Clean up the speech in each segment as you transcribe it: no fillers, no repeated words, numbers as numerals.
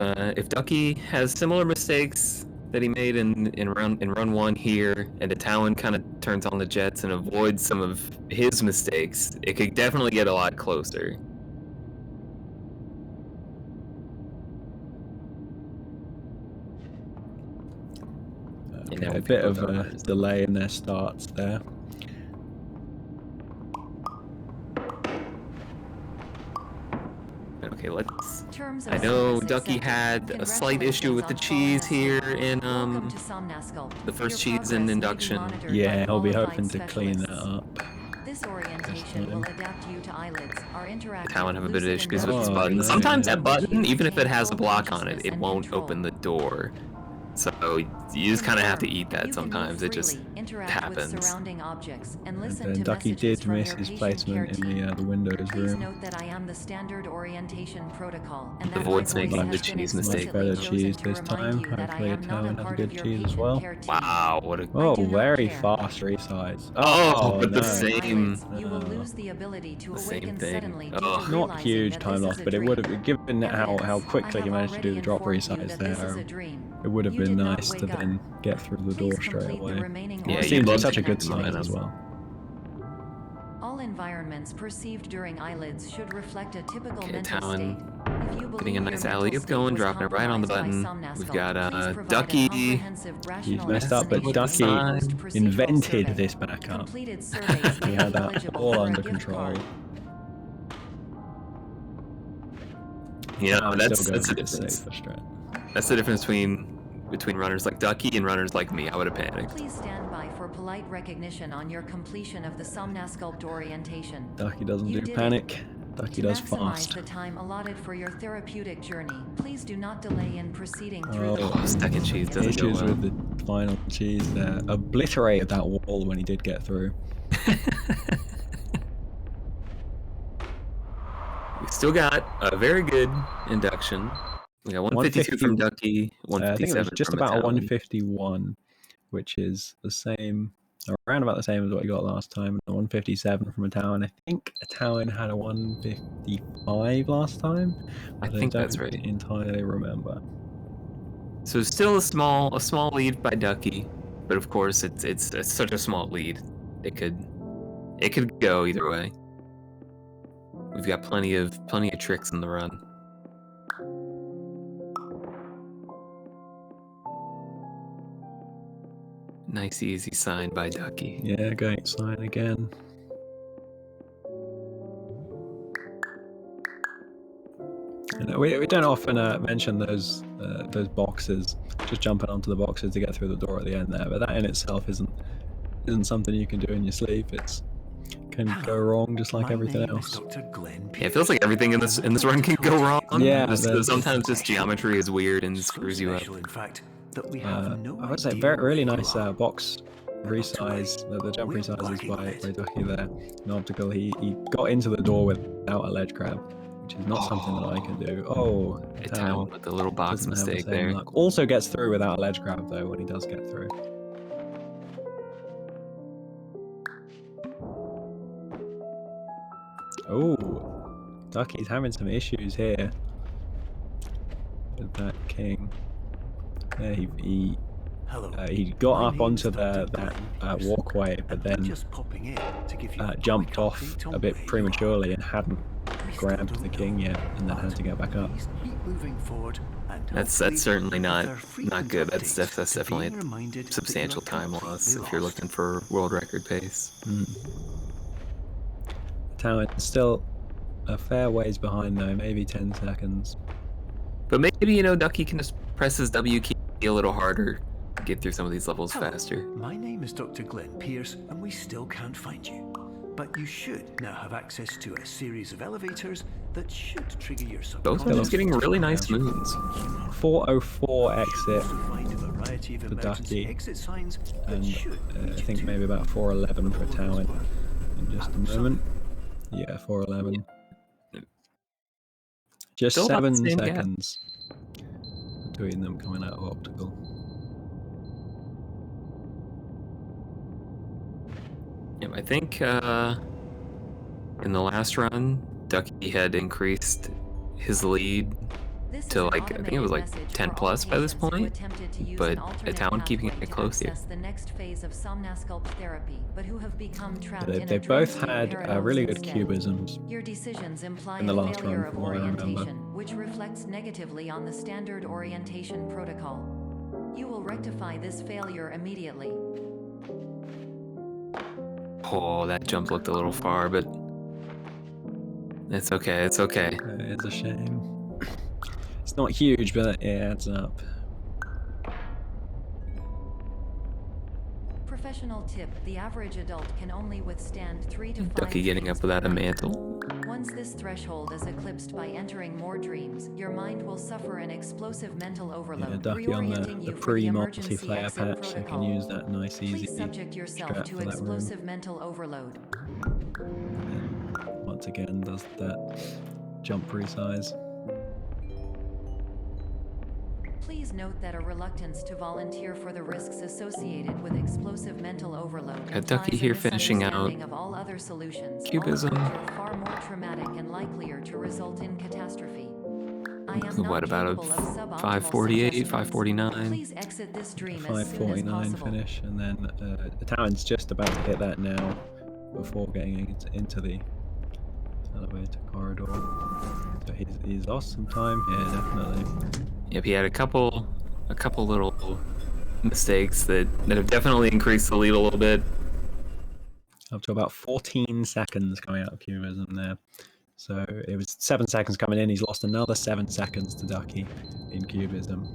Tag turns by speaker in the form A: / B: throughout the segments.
A: If Ducky has similar mistakes that he made in run one here, and the Talon kind of turns on the jets and avoids some of his mistakes, it could definitely get a lot closer.
B: Okay, a bit of a delay in their starts there.
A: Okay, let's. I know Ducky had a slight issue with the cheese here in the first cheese in induction.
B: Yeah, I'll be hoping to clean that up.
C: This orientation will adapt you to eyelids. Our
A: The Talon have a bit of issues with this
B: Oh,
A: button.
B: no.
A: Sometimes that button, even if it has a block on it, it won't open the door. So you just kind of have to eat that sometimes. It just happens.
B: And then Ducky did miss his placement in the Windows room.
C: Note that I am the standard orientation protocol, and
A: The Void's making the cheese mistake.
B: Better cheese this time. Hopefully the Talon has a good cheese as well.
A: Wow, what a...
B: Oh, very fast resize.
A: Oh, but
B: no.
A: the same...
C: You will lose the ability to awaken suddenly.
B: Not huge time loss, but it would have, given how quickly he managed to do the drop resize there, it would have been nice to then get through the door straight away.
A: Yeah,
B: it seems like such a good sign as well.
C: All environments perceived during eyelids should reflect a typical mental
A: Talon
C: state.
A: getting a nice alley-oop going, dropping it right on the button. We've got Ducky.
B: He's messed up, but Ducky invented this backup. He had that all under control.
A: Yeah, that's the
B: a
A: difference.
B: safer strat.
A: That's the difference between runners like Ducky and runners like me. I would have panicked.
C: Please stand by for polite recognition on your completion of the Somnasculpt orientation.
B: Ducky doesn't do panic. Ducky does fast.
C: To maximize the time allotted for your therapeutic journey, please do not delay in proceeding through
A: Oh, second cheese doesn't go
B: issues
A: well.
B: with the final cheese there. Obliterated that wall when he did get through.
A: We still got a very good induction. We got 152 from Ducky, 157
B: I think it was just
A: from
B: about a
A: Talon.
B: 151, which is the same, around about the same as what you got last time. A 157 from a Talon. I think a Talon had a 155 last time.
A: I think that's right.
B: Entirely remember.
A: So still a small lead by Ducky, but of course it's such a small lead. It could go either way. We've got plenty of tricks in the run. Nice easy sign by Ducky.
B: Yeah, great sign again. And we don't often mention those boxes, just jumping onto the boxes to get through the door at the end there, but that in itself isn't something you can do in your sleep. Can go wrong just like everything else.
A: Yeah, it feels like everything in this run can go wrong.
B: Yeah,
A: sometimes just geometry is weird and screws you up.
B: I would say really nice box resize. The jump resizes by Ducky there. An optical. He got into the door without a ledge grab, which is not something that I can do. Oh,
A: Talon with the little box mistake there.
B: Luck. Also gets through without a ledge grab though when he does get through. Oh, Ducky's having some issues here with that king. Yeah, he got up onto that walkway, but then jumped off a bit prematurely and hadn't grabbed the king yet, and then had to get back up.
A: That's certainly not good. That's definitely a substantial time loss if you're looking for world record pace.
B: Talon's still a fair ways behind though, maybe 10 seconds.
A: But maybe, Ducky can just press his W key a little harder, get through some of these levels faster.
D: My name is Dr. Glenn Pierce, and we still can't find you. But you should now have access to a series of elevators that should trigger your subconscious.
A: Both of them getting really nice moons.
B: 404 exit for Ducky, and I think maybe about 411 for Talon in just a moment. Yeah, 411. Just
A: Still
B: 7 seconds between them coming out of optical.
A: Yeah, I think in the last run, Ducky had increased his lead
C: This
A: to
C: is an
A: like, I think it was like
C: automated
A: 10
C: message for
A: plus
C: all
A: by this
C: patients who
A: point,
C: attempted to use
A: but
C: an alternate
A: Talon keeping
C: pathway
A: it
C: to
A: close here.
C: access the next phase of somnasculpt therapy, but who have become trapped in
B: They
C: a
B: both
C: dream
B: had
C: state paradox
B: really good
C: instead.
B: cubisms
C: Your decisions imply
B: in the
C: a
B: last
C: failure
B: run,
C: of
B: from what I remember.
C: orientation, which reflects negatively on the standard orientation protocol. You will rectify this failure immediately.
A: Oh, that jump looked a little far, but it's okay. It's okay.
B: It's a shame. It's not huge, but it adds up.
C: Professional tip: the average adult can only withstand 3 to 5
A: Ducky getting
C: dreams
A: up without
C: per
A: a
C: night.
A: mantle.
C: Once this threshold is eclipsed by entering more dreams, your mind will suffer an explosive mental overload,
B: Yeah, Ducky on
C: reorienting
B: the
C: you for the emergency
B: pre-multiplayer
C: exit
B: patch, they can
C: protocol.
B: use that nice easy
C: Please subject yourself
B: strap
C: to
B: for that room.
C: explosive mental overload.
B: And once again does that jump resize.
C: Please note that a reluctance to volunteer for the risks associated with explosive mental overload
A: Got Ducky
C: implies a
A: here finishing out
C: misunderstanding of all other solutions,
A: cubism.
C: all of which are far more traumatic and likelier to result in catastrophe. I am not
A: What about a
C: capable of suboptimal
A: 548,
C: suggestions.
A: 549?
C: Please exit this dream as soon as
B: 549
C: possible.
B: finish, and then the Talon's just about to hit that now before getting into the elevator corridor. So he's lost some time here, definitely.
A: Yep, he had a couple little mistakes that have definitely increased the lead a little bit.
B: Up to about 14 seconds coming out of cubism there. So it was 7 seconds coming in. He's lost another 7 seconds to Ducky in cubism.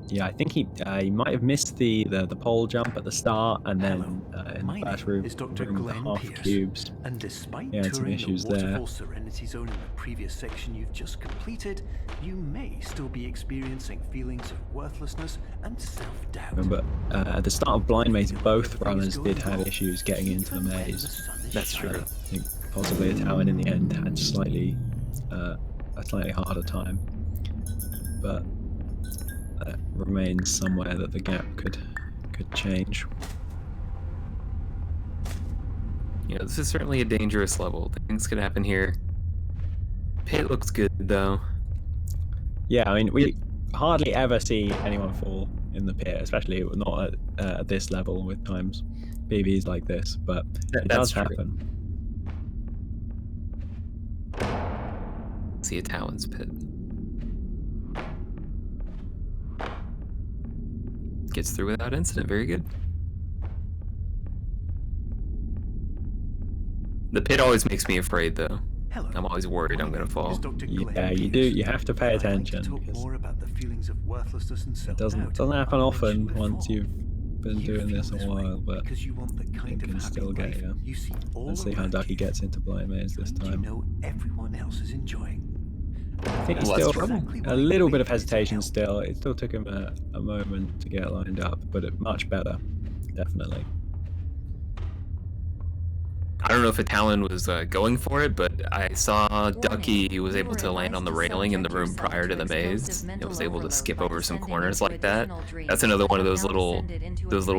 B: Yeah, I think he might have missed the pole jump at the start, and then in the first room
D: is Dr.
B: with the
D: Glenn
B: half
D: Pierce,
B: cubes.
D: and despite
B: He had some
D: touring
B: issues
D: the
B: there.
D: Waterfall Serenity Zone in the previous section you've just completed, you may still be experiencing feelings of worthlessness and self-doubt.
B: Remember, at the start of Blind Maze, both runners did have issues getting into the maze.
A: That's true.
B: I think possibly a Talon in the end had a slightly harder time, but that remains somewhere that the gap could change.
A: You know, this is certainly a dangerous level. Things could happen here. Pit looks good though.
B: Yeah, I mean, we hardly ever see anyone fall in the pit, especially not at this level with times PBs like this, but it does happen.
A: See a Talon's pit. Gets through without incident. Very good. The pit always makes me afraid though.
D: Hello.
A: I'm always worried I'm gonna fall.
B: Yeah, you do. You have to pay attention.
D: I'd like to talk more about the feelings of worthlessness and
B: It
D: self-doubt.
B: doesn't happen
D: I
B: often
D: mentioned
B: once
D: before.
B: you've been
D: You
B: doing
D: feel
B: this a
D: way
B: while, but
D: because you want the kind
B: it
D: of
B: can
D: happy
B: still get
D: life
B: you.
D: see all
B: Let's see how
D: around
B: Ducky
D: you,
B: gets into Blind Maze this
D: and you
B: time.
D: know everyone else is enjoying.
B: I think he's
A: Less
B: still
A: trouble.
B: a little bit of hesitation still. It still took him a moment to get lined up, but much better, definitely.
A: I don't know if a Talon was going for it, but I saw Ducky was able to land on the railing in the room prior to the maze. It was able to skip over some corners like that. That's another one of those little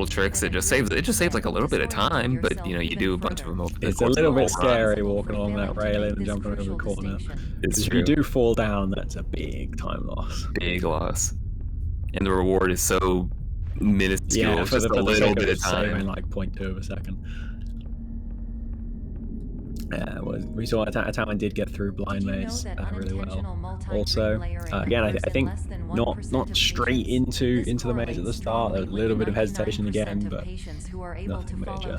A: tricks that just saves like a little bit of time, but you know, you do a bunch of them over the
B: It's a
A: course of
B: little
A: the
B: bit
A: whole run.
B: scary walking along that railing and jumping over the corner.
A: It's
B: If
A: true.
B: you do fall down, that's a big time loss.
A: Big loss. And the reward is so minuscule,
B: Yeah,
A: it's
B: for
A: just
B: the
A: a little
B: sake
A: bit of
B: saving
A: time.
B: like 0.2 of a second. We saw a Talon did get through Blind Maze really well. Also, again, I think not straight into the maze at the start. There's a little bit of hesitation again, but nothing major.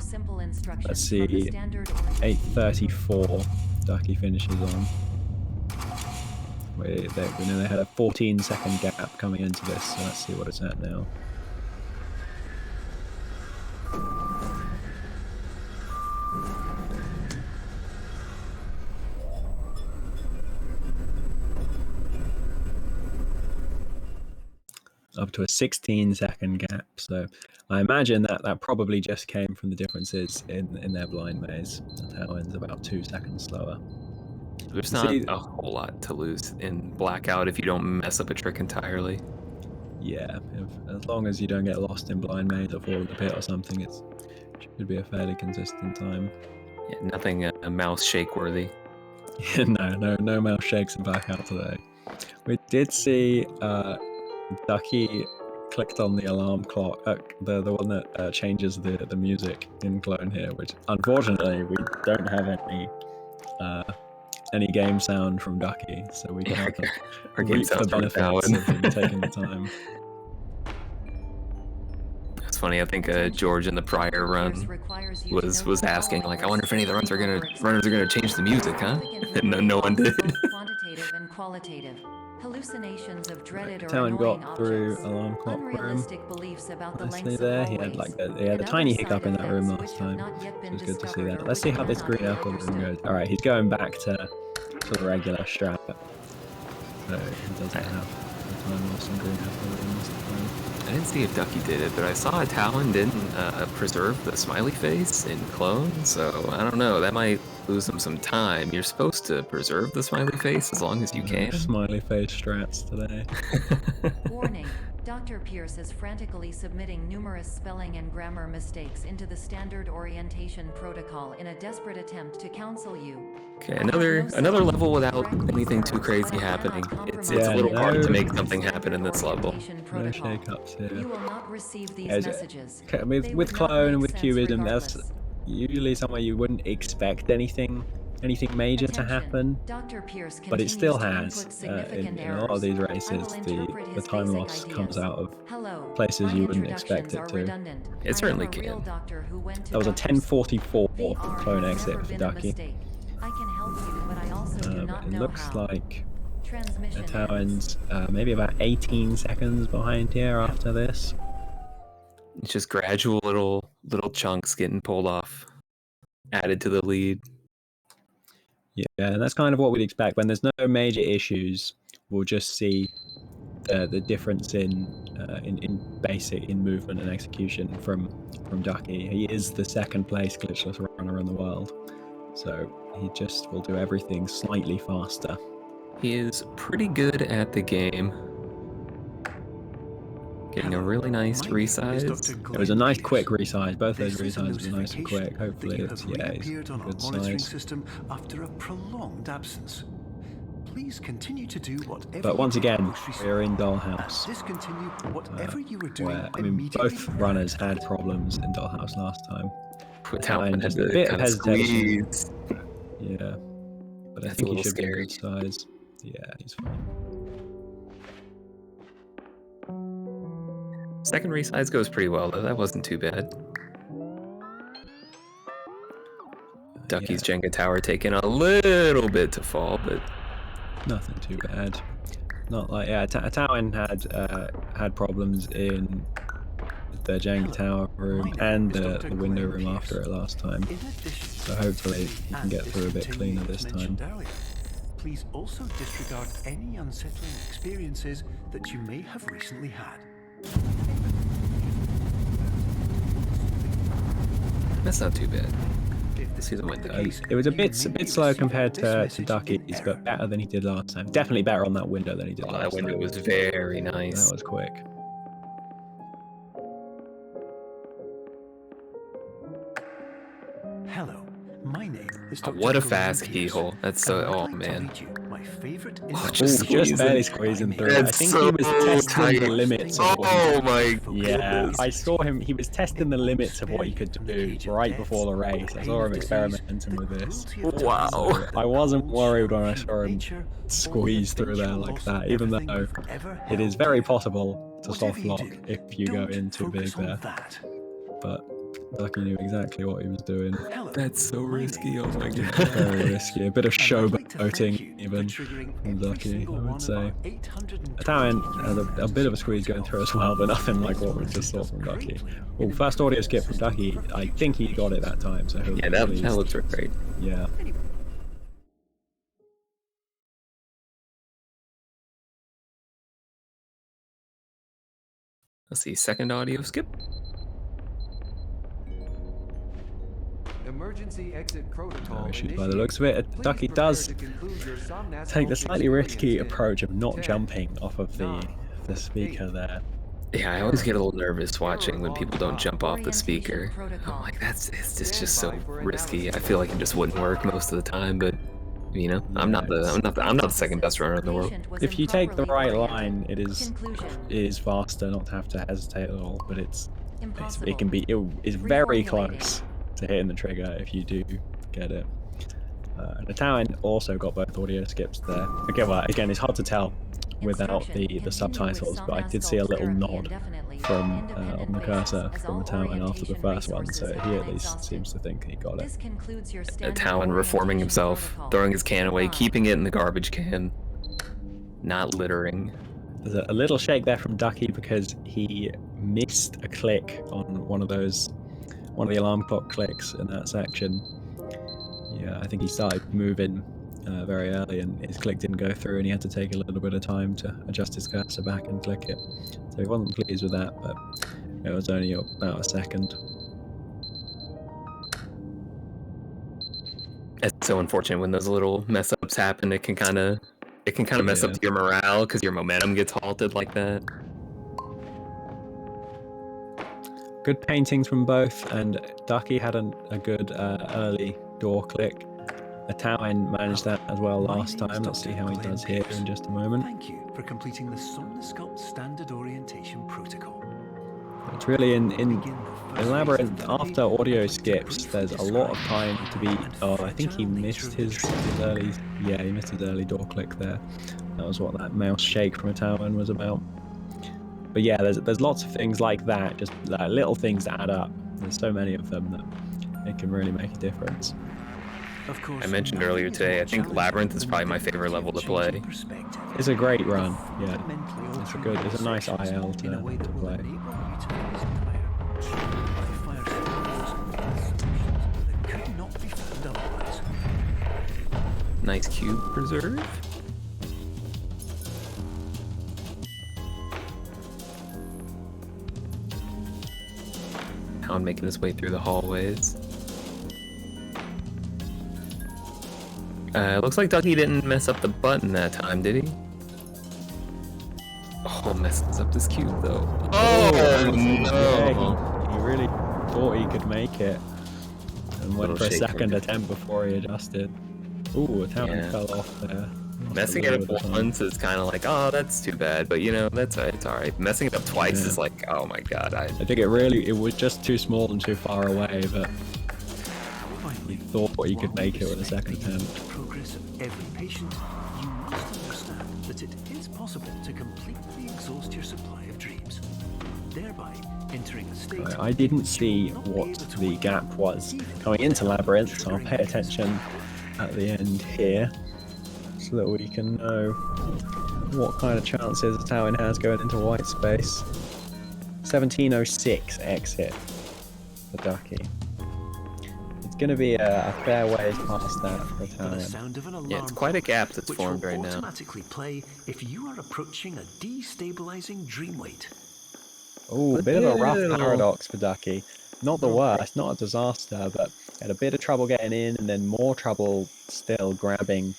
B: Let's see, 8:34 Ducky finishes on. We know they had a 14-second gap coming into this, so let's see what it's at now. Up to a 16-second gap, so I imagine that probably just came from the differences in their Blind Maze. The Talon's about 2 seconds slower.
A: There's not a whole lot to lose in Blackout if you don't mess up a trick entirely.
B: Yeah, as long as you don't get lost in Blind Maze or fall in the pit or something, it should be a fairly consistent time.
A: Yeah, nothing mouse shake worthy.
B: No mouse shakes in Blackout today. We did see Ducky clicked on the alarm clock, the one that changes the music in Clone here, which unfortunately we don't have any game sound from Ducky, so we can't reap the benefits of him taking the time.
A: It's funny. I think George in the prior run was asking, like, I wonder if any of the runners are gonna change the music, huh? And no one did.
C: Quantitative and qualitative. Hallucinations of dreaded or
B: Talon
C: annoying
B: got through
C: objects.
B: alarm clock room.
C: Unrealistic beliefs about the
B: Nicely
C: lengths
B: there.
C: of
B: He had
C: hallways.
B: like a tiny hiccup in that room last time, so it was good to see that. Let's see how this green apple room goes. All right, he's going back to the regular strap. So he doesn't have the time loss in green apple room this time.
A: I didn't see if Ducky did it, but I saw Talon didn't preserve the smiley face in Clone, so I don't know. That might lose him some time. You're supposed to preserve the smiley face as long as you can.
B: Smiley face strats today.
C: Warning. Dr. Pierce is frantically submitting numerous spelling and grammar mistakes into the standard orientation protocol in a desperate attempt to counsel you.
A: Okay, another level without anything too crazy happening. It's a little hard to make something happen in this level.
B: No shake-ups here.
C: You will not receive these messages.
B: Okay, with Clone and with Cubism, that's usually somewhere you wouldn't expect anything major to happen, but it still has. In a lot of these races, the time loss comes out of places you wouldn't expect it to.
A: It certainly can.
B: That was a 10:44 Clone exit for Ducky. It looks like Talon's maybe about 18 seconds behind here after this.
A: It's just gradual little chunks getting pulled off, added to the lead.
B: Yeah, and that's kind of what we'd expect. When there's no major issues, we'll just see the difference in movement and execution from Ducky. He is the second place glitchless runner in the world, so he just will do everything slightly faster.
A: He is pretty good at the game. Getting a really nice resize.
B: It was a nice quick resize. Both those resizes were nice and quick. Hopefully it's he's a good size.
D: System after a prolonged absence. Please continue to do whatever.
B: But once again, we're in Dollhouse.
D: Discontinue whatever you were doing.
B: Where, I mean, both runners had problems in Dollhouse last time.
A: Talon
B: just
A: had
B: a bit
A: kind
B: of
A: of
B: hesitation.
A: squeeze.
B: Yeah, but I
A: That's
B: think
A: a
B: he
A: little
B: should be a
A: scary.
B: good size. Yeah, he's fine.
A: Second resize goes pretty well though. That wasn't too bad. Ducky's Jenga tower taking a little bit to fall, but
B: Nothing too bad. Not like Talon had problems in the Jenga tower room and the window room after it last time. So hopefully he can get through a bit cleaner this time.
D: Please also disregard any unsettling experiences that you may have recently had.
A: that's not too bad. See the window.
B: It was a bit slow compared to Ducky's, but better than he did last time. Definitely better on that window than he did last time.
A: That window was very nice.
B: That was quick.
D: Hello, my name is Dr.
A: What a
D: Gordon
A: fast
D: Pierce,
A: keyhole. That's
D: and
A: so.
D: I'd
A: Oh
D: like to
A: man.
D: read you my favorite
A: just
B: Just barely squeezing through. I
A: That's
B: think
A: so
B: he was testing
A: tight.
B: the limits of what
A: Oh my
B: Yeah,
A: goodness.
B: I saw him. He was testing the limits of what he could do right before the race. I saw him experimenting with this.
A: Wow.
B: I wasn't worried when I saw him squeeze through there like that, even though it is very possible to soft lock if you go in too big there. But Ducky knew exactly what he was doing.
A: That's so risky. Oh my god.
B: Very risky. A bit of showboating even from Ducky, I would say. Talon had a bit of a squeeze going through as well, but nothing like what we just saw from Ducky. Well, first audio skip from Ducky. I think he got it that time, so
A: Yeah, that looks great.
B: Yeah.
A: Let's see. Second audio skip.
E: Emergency exit protocol.
B: No issues by the looks of it. Ducky does take the slightly risky approach of not jumping off of the speaker there.
A: Yeah, I always get a little nervous watching when people don't jump off the speaker. I'm like, it's just so risky. I feel like it just wouldn't work most of the time, but You know, I'm not the second best runner in the world.
B: If you take the right line, it is faster not to have to hesitate at all. But it's very close to hitting the trigger if you do get it. And the Talon also got both audio skips there. Again, it's hard to tell without the subtitles, but I did see a little nod from on the cursor from the Talon after the first one, so he at least seems to think he got it.
A: A Talon reforming himself, throwing his can away, keeping it in the garbage can, not littering.
B: There's a little shake there from Ducky because he missed a click on one of the alarm clock clicks in that section. Yeah, I think he started moving very early and his click didn't go through and he had to take a little bit of time to adjust his cursor back and click it. So he wasn't pleased with that, but it was only about a second.
A: It's so unfortunate when those little mess ups happen. It can kind of mess up your morale because your momentum gets halted like that.
B: Good paintings from both, and Ducky had a good early door click. Talon managed that as well last time. Let's see how he does here in just a moment.
D: Thank you for completing the Somnosculpt Standard Orientation Protocol.
B: It's really in Labyrinth, after audio skips, there's a lot of time to be... Oh, I think he missed his early... Yeah, he missed his early door click there. That was what that mouse shake from a Talon was about. But yeah, there's lots of things like that, just like little things that add up. There's so many of them that it can really make a difference.
D: Of course,
A: I mentioned earlier today, I think Labyrinth is probably my favorite level to play.
B: It's a great run, yeah. It's a nice IL to play.
A: Nice cube preserve. Hound making his way through the hallways. Looks like Ducky didn't mess up the button that time, did he? Oh, messes up this cube though. Oh no!
B: Yeah, he really thought he could make it, and went for a second attempt before he adjusted. Ooh, a Talon fell off there.
A: Messing it up once is kind of like, oh, that's too bad, but you know, it's alright. Messing it up twice is like, oh my god. I
B: think it was just too small and too far away, but he thought he could make it with a second attempt.
D: Progress of every patient, you must understand that it is possible to completely exhaust your supply of dreams, thereby entering a state.
B: I didn't see what the gap was coming into Labyrinth, so I'll pay attention at the end here, so that we can know what kind of chances the Talon has going into white space. 1706 exit for Ducky. It's going to be a fair ways past that for Talon.
A: Yeah, it's quite a gap that's formed right now.
D: Automatically play if you are approaching a destabilizing dream weight.
B: Oh, a bit of a rough paradox for Ducky. Not the worst, not a disaster, but had a bit of trouble getting in and then more trouble still grabbing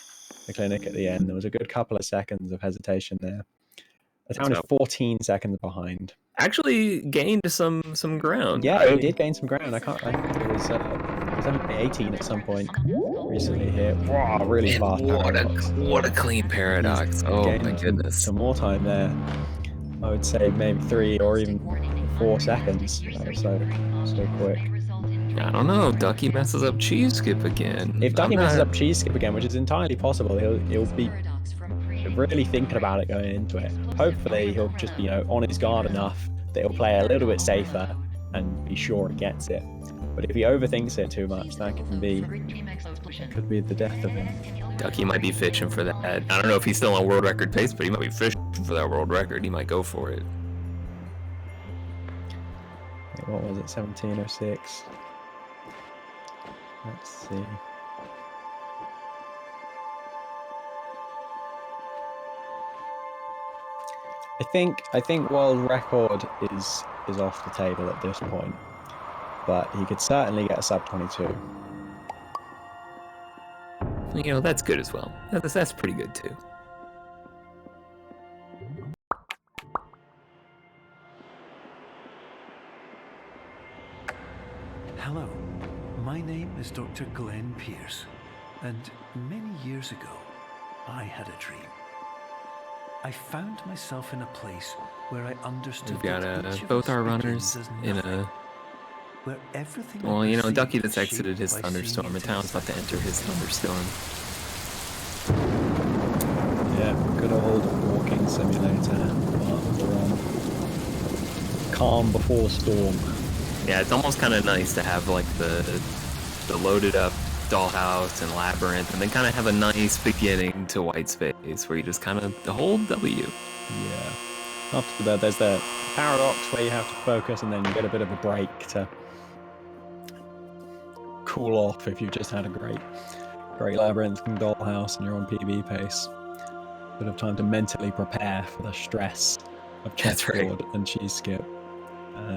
B: the clinic at the end. There was a good couple of seconds of hesitation there. The Talon is 14 seconds behind.
A: Actually gained some ground.
B: Yeah, he did gain some ground. It was 18 at some point recently here. Wow, really fast paradox.
A: What a clean paradox. Oh my goodness.
B: Some more time there. I would say maybe 3 or even 4 seconds. That was so quick.
A: I don't know. Ducky messes up cheese skip again.
B: If Ducky messes up cheese skip again, which is entirely possible, he'll be really thinking about it going into it. Hopefully, he'll just be on his guard enough that he'll play a little bit safer and be sure he gets it. But if he overthinks it too much, that could be the death of him.
A: Ducky might be fishing for that. I don't know if he's still on world record pace, but he might be fishing for that world record. He might go for it.
B: What was it? 1706. Let's see. I think world record is off the table at this point, but he could certainly get a sub 22.
A: You know, that's good as well. That's pretty good too.
D: Hello, my name is Dr. Glenn Pierce. And many years ago, I had a dream. I found myself in a place where I understood
A: We've got
D: that each of
A: both
D: us
A: our
D: begins
A: runners
D: as
A: in
D: nothing,
A: a.
D: where everything
A: Well,
D: I
A: you know,
D: perceive
A: Ducky
D: is
A: just exited
D: shaped
A: his
D: by
A: thunderstorm,
D: seeing
A: and
D: it
A: Talon's about to enter his thunderstorm.
B: Yeah, good old walking simulator. Part of the run. Calm before storm.
A: Yeah, it's almost kind of nice to have like the loaded up dollhouse and labyrinth, and then kind of have a nice beginning to white space where you just kind of hold W.
B: Yeah. After that, there's the paradox where you have to focus, and then you get a bit of a break to cool off if you've just had a great labyrinth and dollhouse and you're on PB pace. Bit of time to mentally prepare for the stress of
A: That's right.
B: chessboard and cheese skip.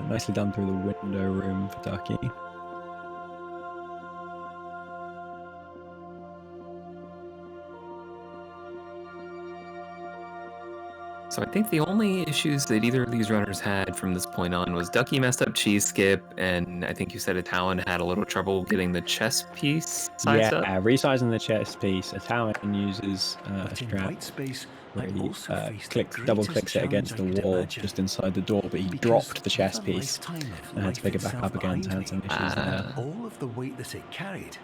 B: Nicely done through the window room for Ducky.
A: So I think the only issues that either of these runners had from this point on was Ducky messed up cheese skip, and I think you said Talon had a little trouble getting the chess piece sized up.
B: Resizing the chess piece. Talon uses a
D: But in
B: strap
D: white space,
B: where
D: I
B: he
D: also faced the
B: double
D: greatest
B: clicks it against the
D: challenge I could
B: wall
D: imagine.
B: just inside the door, but he
D: Because
B: dropped the
D: with
B: chess
D: a
B: piece
D: lifetime of
B: and had to
D: life
B: pick it back
D: itself
B: up again, so
D: behind
B: had some
D: me,
B: issues there.
D: and all of the weight that it carried,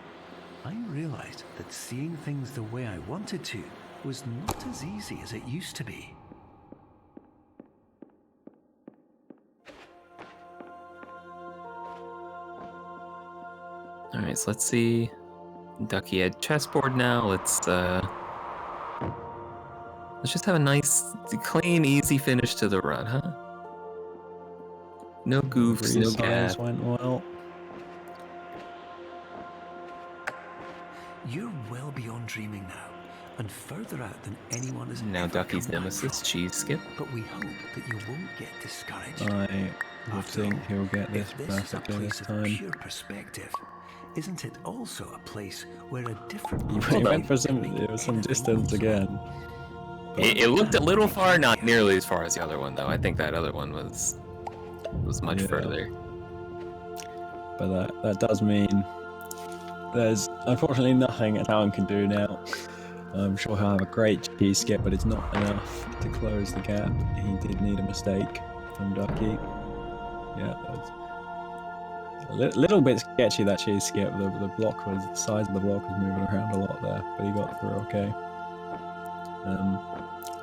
D: I realized that seeing things the way I wanted to was not as easy as it used to be.
A: Alright, so let's see. Ducky at chessboard now. Let's just have a nice, clean, easy finish to the run, huh? No goofs, no
B: Resize
A: gap.
B: went well.
D: You're well beyond dreaming now, and further out than anyone has
A: Now
D: ever
A: Ducky's
D: come back
A: nemesis,
D: from.
A: cheese skip.
D: But we hope that you won't get discouraged.
B: I would
D: After
B: think
D: all,
B: he'll get this
D: if this is a
B: perfectly this
D: place of
B: time.
D: pure perspective, isn't it also a place where a different
B: He
D: point of
B: went for
D: view can make
B: it was some
D: anything
B: distance
D: possible?
B: again.
A: It looked a little far, not nearly as far as the other one, though. I think that other one was much
B: Yeah.
A: further.
B: But that does mean there's unfortunately nothing Talon can do now. I'm sure he'll have a great cheese skip, but it's not enough to close the gap. He did need a mistake from Ducky. Yeah, a little bit sketchy, that cheese skip. The block was, the size of the block was moving around a lot there, but he got through okay.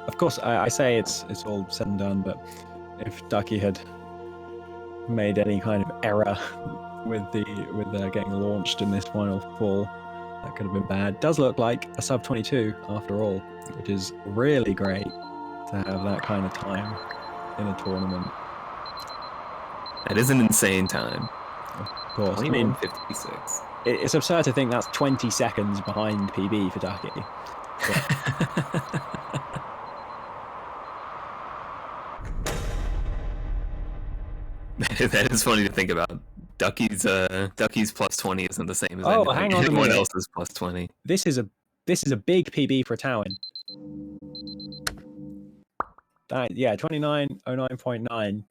B: Of course, I say it's all said and done, but if Ducky had made any kind of error with getting launched in this final fall, that could have been bad. Does look like a sub 22 after all, which is really great to have that kind of time in a tournament.
A: That is an insane time.
B: Of course, I mean,
A: 21:56.
B: it's absurd to think that's 20 seconds behind PB for Ducky.
A: That is funny to think about. Ducky's plus 20 isn't the same as
B: hang on a
A: anyone
B: minute.
A: else's plus 20.
B: This is a big PB for Talon. Yeah, 29:09.9.